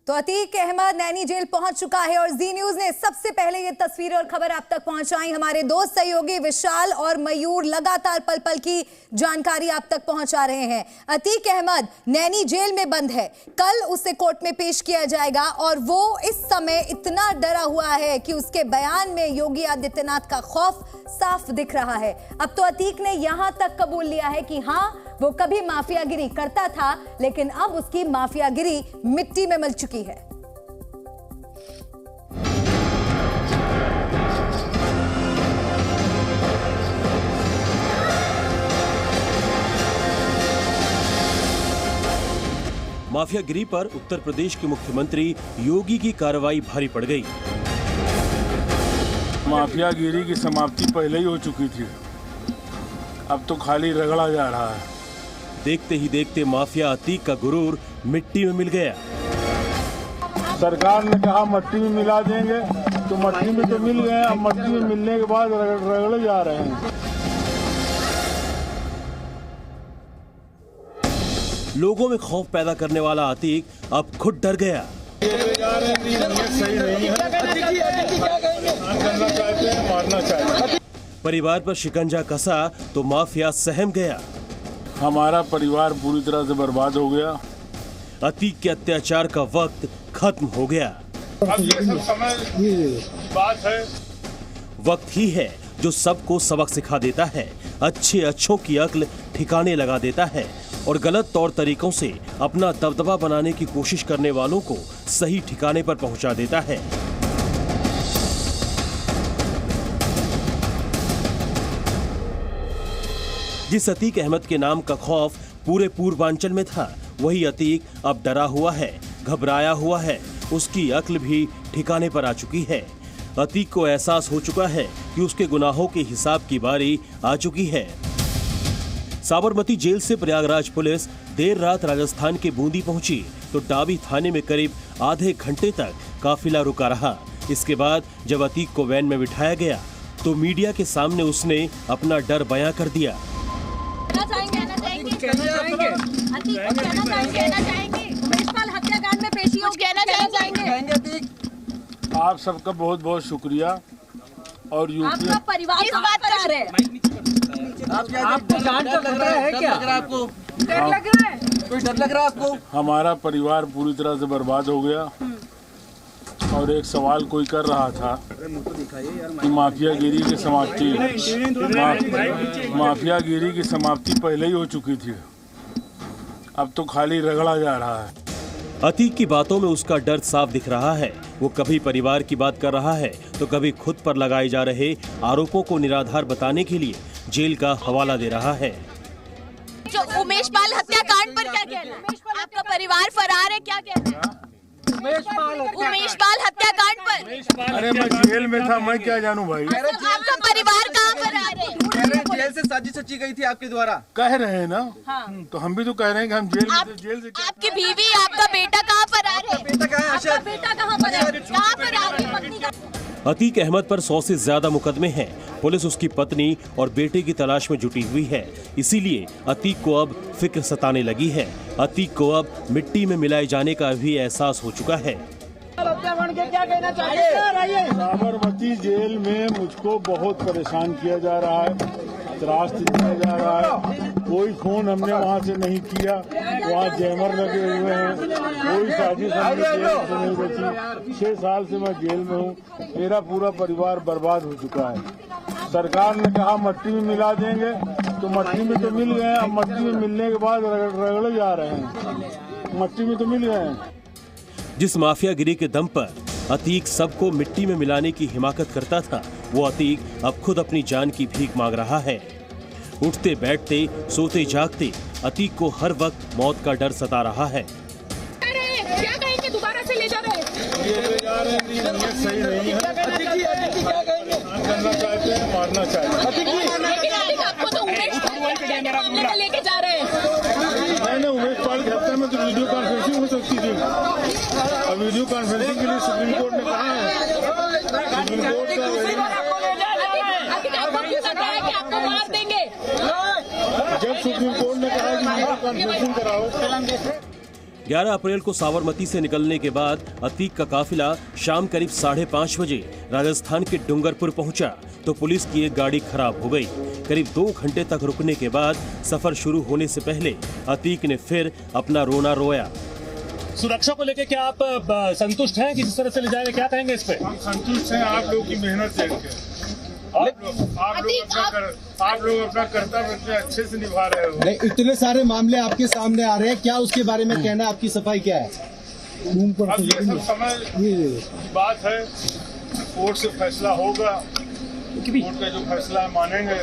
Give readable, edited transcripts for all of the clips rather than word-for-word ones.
तो अतीक अहमद नैनी जेल पहुंच चुका है और जी न्यूज ने सबसे पहले ये तस्वीरें और खबर आप तक पहुंचाई। हमारे दो सहयोगी विशाल और मयूर लगातार पल पल की जानकारी आप तक पहुंचा रहे हैं। अतीक अहमद नैनी जेल में बंद है, कल उसे कोर्ट में पेश किया जाएगा और वो इस समय इतना डरा हुआ है कि उसके बयान में योगी आदित्यनाथ का खौफ साफ दिख रहा है। अब तो अतीक ने यहां तक कबूल लिया है कि हाँ, वो कभी माफियागिरी करता था, लेकिन अब उसकी माफियागिरी मिट्टी में मिल चुकी है। माफियागिरी पर उत्तर प्रदेश के मुख्यमंत्री योगी की कार्रवाई भारी पड़ गई। माफियागिरी की समाप्ति पहले ही हो चुकी थी, अब तो खाली रगड़ा जा रहा है। देखते ही देखते माफिया अतीक का गुरूर मिट्टी में मिल गया। सरकार ने कहा मट्टी में मिला देंगे, तो मट्टी में तो मिल गए। अब मट्टी में मिलने के बाद रगड़े जा रहे हैं। लोगों में खौफ पैदा करने वाला अतीक अब खुद डर गया। सही नहीं है, करना चाहते हैं, मारना चाहते हैं। परिवार पर शिकंजा कसा तो माफिया सहम गया। हमारा परिवार पूरी तरह से बर्बाद हो गया। अतीक के अत्याचार का वक्त खत्म हो गया। अब ये सब समय बात है, वक्त ही है जो सबको सबक सिखा देता है, अच्छे अच्छों की अक्ल ठिकाने लगा देता है और गलत तौर तरीकों से अपना दबदबा बनाने की कोशिश करने वालों को सही ठिकाने पर पहुंचा देता है। जिस अतीक अहमद के नाम का खौफ पूरे पूर्वांचल में था, वही अतीक अब डरा हुआ है, घबराया हुआ है। उसकी अक्ल भी ठिकाने पर आ चुकी है। अतीक को एहसास हो चुका है कि उसके गुनाहों के हिसाब की बारी आ चुकी है। साबरमती जेल से प्रयागराज पुलिस देर रात राजस्थान के बूंदी पहुंची तो डाबी थाने में करीब आधे घंटे तक काफिला रुका रहा। इसके बाद जब अतीक को वैन में बिठाया गया तो मीडिया के सामने उसने अपना डर बयां कर दिया। आप सबका बहुत बहुत शुक्रिया। और आपका परिवार किस बात का है? आपको डर लग रहा है क्या? आपको डर लग रहा है? कोई डर लग रहा है आपको? हमारा परिवार पूरी तरह से बर्बाद हो गया। और एक सवाल कोई कर रहा था कि माफियागिरी की समाप्ति पहले ही हो चुकी थी, अब तो खाली रगड़ा जा रहा है। अतीक की बातों में उसका डर साफ दिख रहा है। वो कभी परिवार की बात कर रहा है तो कभी खुद पर लगाए जा रहे आरोपों को निराधार बताने के लिए जेल का हवाला दे रहा है। जो उमेश पाल हत्याकांड पर क्या कहना है? आपका परिवार फरार है, क्या कहना है? उमेश पाल हत्याकांड पर? अरे मैं जेल में था, मैं क्या जानूं भाई। आपका परिवार कहाँ फरार है? जेल से साजिश रची गई थी आपके द्वारा, कह रहे हैं ना। तो हम भी तो कह रहे हैं कि हम जेल से आपकी बीवी, आपका बेटा कहाँ फरार है? बेटा कहाँ है? आपका बेटा कहाँ फरार है? कहाँ फरार है? पत्नी का? अतीक अहमद पर 100 से ज्यादा मुकदमे हैं। पुलिस उसकी पत्नी और बेटे की तलाश में जुटी हुई है। इसीलिए अतीक को अब फिक्र सताने लगी है। अतीक को अब मिट्टी में मिलाए जाने का भी एहसास हो चुका है। साबरमती जेल में मुझको बहुत परेशान किया जा रहा है, त्रास दिया जा रहा है। कोई फोन हमने वहाँ से नहीं किया, वहाँ जैमर लगे हुए हैं, कोई साजिश हमने जेल से नहीं रची। 6 साल से मैं जेल में हूँ, मेरा पूरा परिवार बर्बाद हो चुका है। सरकार ने कहा मट्टी में मिला देंगे, तो मट्टी में तो मिल गए। अब मट्टी में मिलने के बाद रगड़े जा रहे हैं। मट्टी में तो मिल गए हैं। जिस माफियागिरी के दम पर अतीक सबको मिट्टी में मिलाने की हिमाकत करता था, वो अतीक अब खुद अपनी जान की भीख मांग रहा है। उठते बैठते सोते जागते अतीक को हर वक्त मौत का डर सता रहा है। क्या कहेंगे? दोबारा से ले जा रहे हैं? सही नहीं है, करना चाहते हैं, मारना चाहते हैं। आपको तो उमेश पाल के मामले में लेके जा रहे हैं। मैंने उमेश पाल के हत्या में तो वीडियो कॉन्फ्रेंसिंग हो सकती थी। अब वीडियो कॉन्फ्रेंसिंग के लिए सुप्रीम कोर्ट ने कहा है। सुप्रीम कोर्ट आपको मार देंगे। जब सुप्रीम कोर्ट ने कहा कि वीडियो कॉन्फ्रेंसिंग कराओ। 11 अप्रैल को साबरमती से निकलने के बाद अतीक का काफिला शाम करीब 5:30 बजे राजस्थान के डूंगरपुर पहुंचा तो पुलिस की एक गाड़ी खराब हो गई। करीब 2 घंटे तक रुकने के बाद सफर शुरू होने से पहले अतीक ने फिर अपना रोना रोया। सुरक्षा को लेकर क्या आप संतुष्ट हैं कि जिस तरह से ले जाएंगे, क्या कहेंगे इस पे? हम संतुष्ट हैं आप लोग की मेहनत देख के। आप लोग अपना कर्तव्य इतने अच्छे से निभा रहे हो। नहीं, इतने सारे मामले आपके सामने आ रहे हैं, क्या उसके बारे में कहना, आपकी सफाई क्या है? अब ये सब समय की बात है, कोर्ट से फैसला होगा, कोर्ट का जो फैसला है मानेंगे,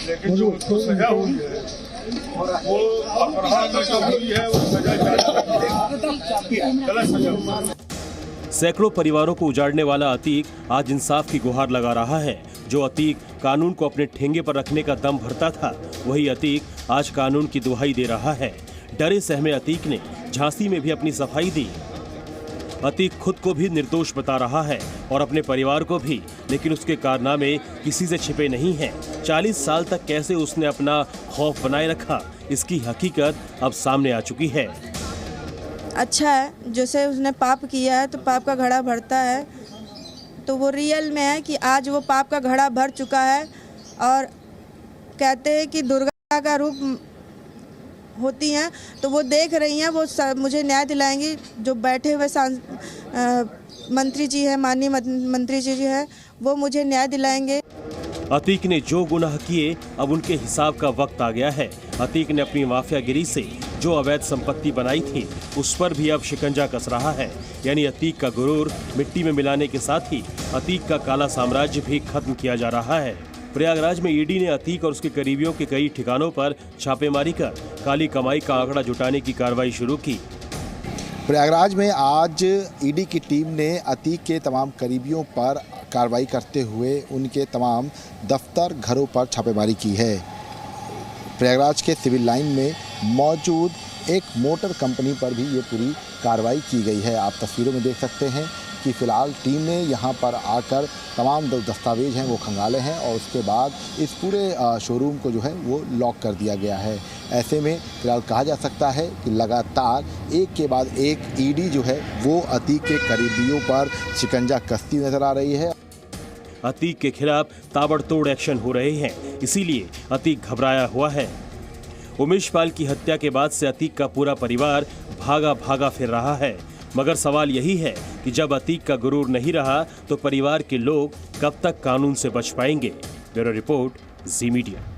लेकिन जो उसको सजा हुई है वो अपराध में जो हुई है वो सजा गलत सजा हुई। सैकड़ों परिवारों को उजाड़ने वाला अतीक आज इंसाफ की गुहार लगा रहा है। जो अतीक कानून को अपने ठेंगे पर रखने का दम भरता था, वही अतीक आज कानून की दुहाई दे रहा है। डरे सहमे अतीक ने झांसी में भी अपनी सफाई दी। अतीक खुद को भी निर्दोष बता रहा है और अपने परिवार को भी, लेकिन उसके कारनामे किसी से छिपे नहीं हैं। 40 साल तक कैसे उसने अपना खौफ बनाए रखा, इसकी हकीकत अब सामने आ चुकी है। अच्छा है, जैसे उसने पाप किया है तो पाप का घड़ा भरता है, तो वो रियल में है कि आज वो पाप का घड़ा भर चुका है। और कहते हैं कि दुर्गा का रूप होती हैं, तो वो देख रही हैं, वो मुझे न्याय दिलाएंगी। जो बैठे हुए मंत्री जी हैं, माननीय मंत्री जी हैं, वो मुझे न्याय दिलाएंगे। अतीक ने जो गुनाह किए, अब उनके हिसाब का वक्त आ गया है। अतीक ने अपनी माफियागिरी से जो अवैध संपत्ति बनाई थी, उस पर भी अब शिकंजा कस रहा है। यानी अतीक का गुरूर मिट्टी में मिलाने के साथ ही अतीक का काला साम्राज्य भी खत्म किया जा रहा है। प्रयागराज में ईडी ने अतीक और उसके करीबियों के कई ठिकानों पर छापेमारी कर काली कमाई का आंकड़ा जुटाने की कार्रवाई शुरू की। प्रयागराज में आज ईडी की टीम ने अतीक के तमाम करीबियों पर कार्रवाई करते हुए उनके तमाम दफ्तर, घरों पर छापेमारी की है। प्रयागराज के सिविल लाइन में मौजूद एक मोटर कंपनी पर भी ये पूरी कार्रवाई की गई है। आप तस्वीरों में देख सकते हैं कि फ़िलहाल टीम ने यहाँ पर आकर तमाम दस्तावेज हैं वो खंगाले हैं और उसके बाद इस पूरे शोरूम को जो है वो लॉक कर दिया गया है। ऐसे में फ़िलहाल कहा जा सकता है कि लगातार एक के बाद एक ईडी जो है वो अतीक के करीबियों पर शिकंजा कसती नजर आ रही है। अतीक के खिलाफ ताबड़तोड़ एक्शन हो रहे हैं, इसीलिए अतीक घबराया हुआ है। उमेश पाल की हत्या के बाद से अतीक का पूरा परिवार भागा भागा फिर रहा है, मगर सवाल यही है कि जब अतीक का गुरूर नहीं रहा तो परिवार के लोग कब तक कानून से बच पाएंगे। ब्यूरो रिपोर्ट, जी मीडिया।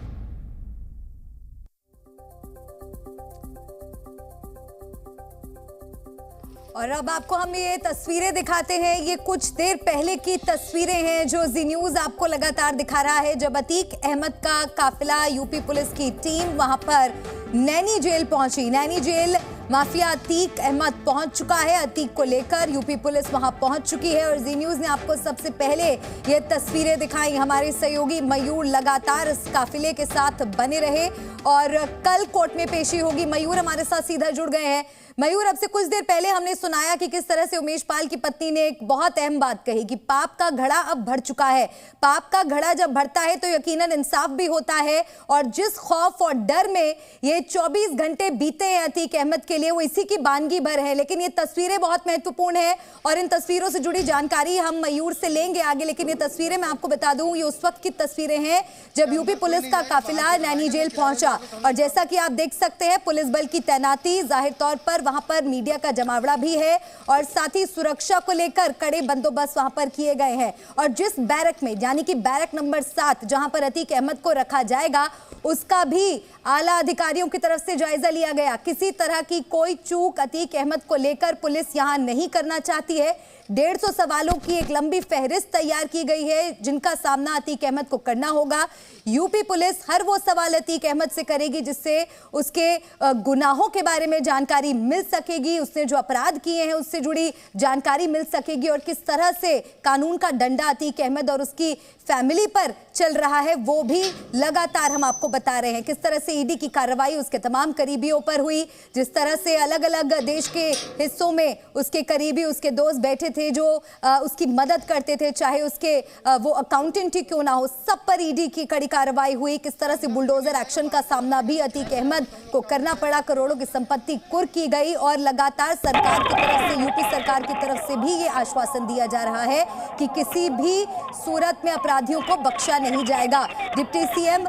और अब आपको हम ये तस्वीरें दिखाते हैं। ये कुछ देर पहले की तस्वीरें हैं जो जी न्यूज आपको लगातार दिखा रहा है, जब अतीक अहमद का काफिला, यूपी पुलिस की टीम वहां पर नैनी जेल पहुंची। नैनी जेल माफिया अतीक अहमद पहुंच चुका है। अतीक को लेकर यूपी पुलिस वहां पहुंच चुकी है और जी न्यूज ने आपको सबसे पहले ये तस्वीरें दिखाई। हमारे सहयोगी मयूर लगातार इस काफिले के साथ बने रहे और कल कोर्ट में पेशी होगी। मयूर हमारे साथ सीधा जुड़ गए हैं। मयूर, अब से कुछ देर पहले हमने सुनाया कि किस तरह से उमेश पाल की पत्नी ने एक बहुत अहम बात कही कि पाप का घड़ा अब भर चुका है। पाप का घड़ा जब भरता है तो यकीनन इंसाफ भी होता है, और जिस खौफ और डर में ये 24 घंटे बीते हैं अतीक अहमद के लिए, वो इसी की बानगी भर है। लेकिन ये तस्वीरें बहुत महत्वपूर्ण है और इन तस्वीरों से जुड़ी जानकारी हम मयूर से लेंगे आगे। लेकिन ये तस्वीरें मैं आपको बता दूं, ये उस वक्त की तस्वीरें हैं जब यूपी पुलिस का काफिला नैनी जेल पहुंचा। और जैसा कि आप देख सकते हैं, पुलिस बल की तैनाती, जाहिर तौर पर वहां पर मीडिया का जमावड़ा भी है और साथ ही सुरक्षा को लेकर कड़े बंदोबस्त वहां पर किए गए हैं। और जिस बैरक में, यानी कि बैरक नंबर 7, जहां पर अतीक अहमद को रखा जाएगा, उसका भी आला अधिकारियों की तरफ से जायजा लिया गया। किसी तरह की कोई चूक अतीक अहमद को लेकर पुलिस यहां नहीं करना चाहती है। 150 सवालों की एक लंबी फहरिस्त तैयार की गई है जिनका सामना अतीक अहमद को करना होगा। यूपी पुलिस हर वो सवाल अतीक अहमद से करेगी जिससे उसके गुनाहों के बारे में जानकारी मिल सकेगी, उसने जो अपराध किए हैं उससे जुड़ी जानकारी मिल सकेगी, और किस तरह से कानून का डंडा अतीक अहमद और उसकी फैमिली पर चल रहा है वो भी लगातार हम आपको बता रहे हैं। किस तरह से ईडी की कार्रवाई उसके तमाम करीबियों पर हुई, जिस तरह से अलग अलग देश के हिस्सों में उसके करीबी, उसके दोस्त बैठे थे जो उसकी मदद करते थे, चाहे उसके वो अकाउंटेंट ही क्यों ना हो, सब पर ईडी की कड़ी कार्रवाई हुई। किस तरह से बुलडोजर एक्शन का सामना भी अतीक अहमद को करना पड़ा, करोड़ों की संपत्ति कुर्क की गई। गई और लगातार सरकार की तरफ से, यूपी सरकार की तरफ से भी ये आश्वासन दिया जा रहा है कि किसी भी सूरत में अपराधियों को बख्शा नहीं जाएगा। डिप्टी सीएम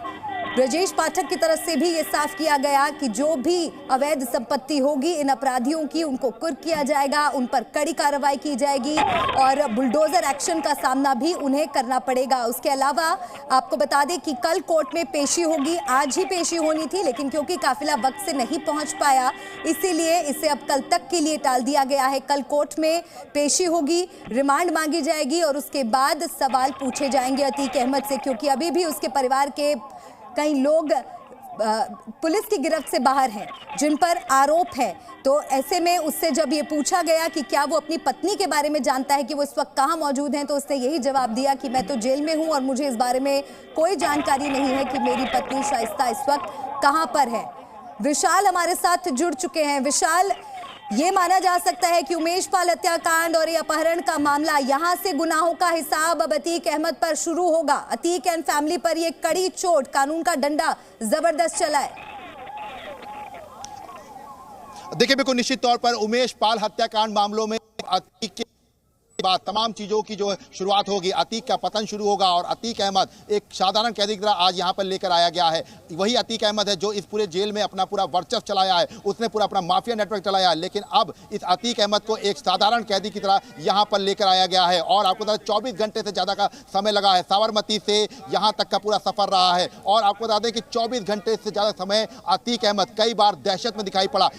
ब्रजेश पाठक की तरफ से भी ये साफ किया गया कि जो भी अवैध संपत्ति होगी इन अपराधियों की, उनको कुर्क किया जाएगा, उन पर कड़ी कार्रवाई की जाएगी और बुलडोजर एक्शन का सामना भी उन्हें करना पड़ेगा। उसके अलावा आपको बता दें कि कल कोर्ट में पेशी होगी, आज ही पेशी होनी थी, लेकिन क्योंकि काफिला वक्त से नहीं पहुंच पाया इसीलिए इसे अब कल तक के लिए टाल दिया गया है। कल कोर्ट में पेशी होगी, रिमांड मांगी जाएगी और उसके बाद सवाल पूछे जाएंगे अतीक अहमद से, क्योंकि अभी भी उसके परिवार के कई लोग पुलिस की गिरफ्त से बाहर हैं जिन पर आरोप है। तो ऐसे में उससे जब ये पूछा गया कि क्या वो अपनी पत्नी के बारे में जानता है कि वो इस वक्त कहाँ मौजूद हैं, तो उसने यही जवाब दिया कि मैं तो जेल में हूँ और मुझे इस बारे में कोई जानकारी नहीं है कि मेरी पत्नी शाइस्ता इस वक्त कहाँ पर है। विशाल हमारे साथ जुड़ चुके हैं। विशाल, ये माना जा सकता है कि उमेश पाल हत्याकांड और ये अपहरण का मामला, यहां से गुनाहों का हिसाब अब अतीक अहमद पर शुरू होगा। अतीक एंड फैमिली पर ये कड़ी चोट, कानून का डंडा जबरदस्त चला है। देखिए, बिल्कुल निश्चित तौर पर उमेश पाल हत्याकांड मामलों में अतीक के बाद तमाम चीजों की जो शुरुआत होगी, अतीक का पतन शुरू होगा और अतीक अहमद एक साधारण कैदी की तरह आज यहाँ पर लेकर आया गया है। वही अतीक अहमद है जो इस पूरे जेल में अपना पूरा वर्चस्व चलाया है, उसने पूरा अपना माफिया नेटवर्क चलाया है, लेकिन अब इस अतीक अहमद को एक साधारण कैदी की तरह यहाँ पर लेकर आया गया है। और आपको बता दें 24 घंटे से ज़्यादा का समय लगा है, साबरमती से यहाँ तक का पूरा सफर रहा है। और आपको बता दें कि 24 घंटे से ज़्यादा समय अतीक अहमद कई बार दहशत में दिखाई पड़ा,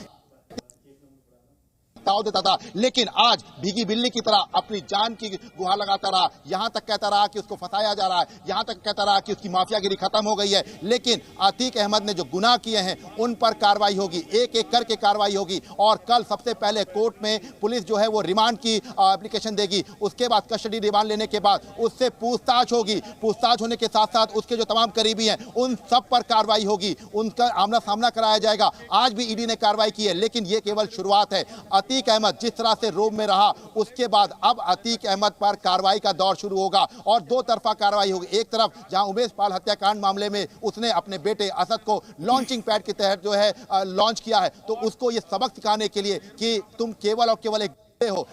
ताव देता था, लेकिन आज भीगी बिल्ली की तरह अपनी जान की गुहार लगाता रहा। यहां तक कहता रहा कि उसको फंसाया जा रहा है, यहां तक कहता रहा कि उसकी माफियागिरी खत्म हो गई है। लेकिन अतीक अहमद ने जो गुनाह किए हैं उन पर कार्रवाई होगी, एक एक करके कार्रवाई होगी। और कल सबसे पहले कोर्ट में पुलिस जो है वो रिमांड की एप्लीकेशन देगी, उसके बाद कस्टडी रिमांड लेने के बाद उससे पूछताछ होगी। पूछताछ होने के साथ साथ उसके जो तमाम करीबी हैं उन सब पर कार्रवाई होगी, उनका आमना सामना कराया जाएगा। आज भी ईडी ने कार्रवाई की है, लेकिन ये केवल शुरुआत है। अतीक अहमद जिस तरह से रोब में रहा, उसके बाद अब अतीक अहमद पर कार्रवाई का दौर शुरू होगा और दो तरफा कार्रवाई होगी। एक तरफ जहां उमेश पाल हत्याकांड मामले में उसने अपने बेटे असद को लॉन्चिंग पैड के तहत जो है लॉन्च किया है, तो उसको ये सबक सिखाने के लिए कि तुम केवल और केवल एक हो,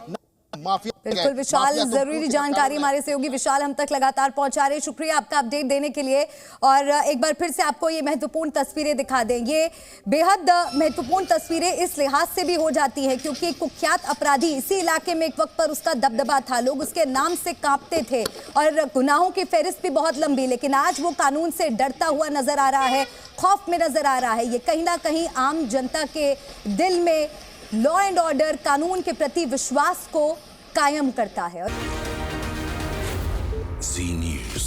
माफिया। बिल्कुल विशाल, जरूरी जानकारी हमारे सहयोगी विशाल हम तक लगातार पहुंचा रहे हैं। शुक्रिया आपका अपडेट देने के लिए। और एक बार फिर से आपको ये महत्वपूर्ण तस्वीरें दिखा दें। ये बेहद महत्वपूर्ण तस्वीरें इस लिहाज से भी हो जाती है क्योंकि कुख्यात अपराधी इसी इलाके में एक वक्त पर उसका दबदबा था, लोग उसके नाम से कांपते थे और गुनाहों की फेहरिस्त भी बहुत लंबी, लेकिन आज वो कानून से डरता हुआ नजर आ रहा है, खौफ में नजर आ रहा है। ये कहीं ना कहीं आम जनता के दिल में लॉ एंड ऑर्डर, कानून के प्रति विश्वास को कायम करता है। जी न्यूज़।